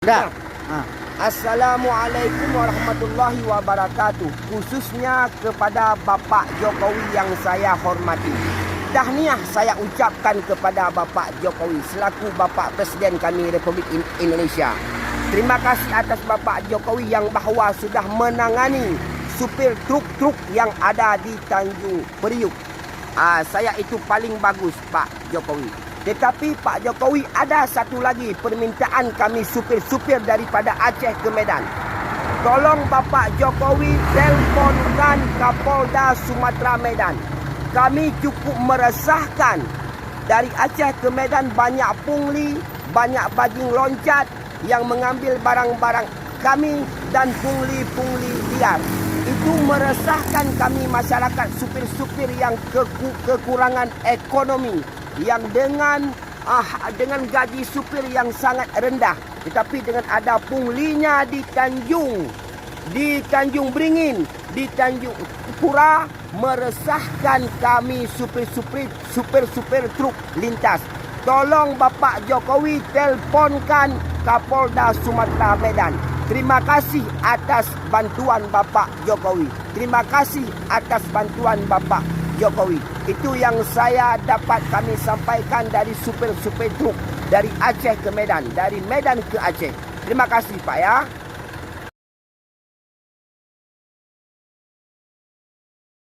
Dah. Assalamualaikum warahmatullahi wabarakatuh. Khususnya kepada Bapak Jokowi yang saya hormati. Tahniah saya ucapkan kepada Bapak Jokowi selaku Bapak Presiden kami Republik Indonesia. Terima kasih atas Bapak Jokowi yang bahawa sudah menangani supir truk-truk yang ada di Tanjung Priuk. Saya itu paling bagus Pak Jokowi. Tetapi Pak Jokowi ada satu lagi permintaan kami supir-supir daripada Aceh ke Medan. Tolong Bapak Jokowi telefonkan Kapolda Sumatera Medan. Kami cukup meresahkan dari Aceh ke Medan banyak pungli, banyak bajing loncat yang mengambil barang-barang kami dan pungli-pungli liar. Itu meresahkan kami masyarakat supir-supir yang kekurangan ekonomi, yang dengan gaji supir yang sangat rendah, tetapi dengan ada punglinya di Tanjung Beringin, di Tanjung Pura, meresahkan kami supir-supir truk lintas. Tolong Bapak Jokowi telefonkan Kapolda Sumatera Medan. Terima kasih atas bantuan Bapak Jokowi. Terima kasih atas bantuan Bapak Jokowi. Itu yang saya dapat kami sampaikan dari supir-supir truk dari Aceh ke Medan, dari Medan ke Aceh. Terima kasih Pak ya.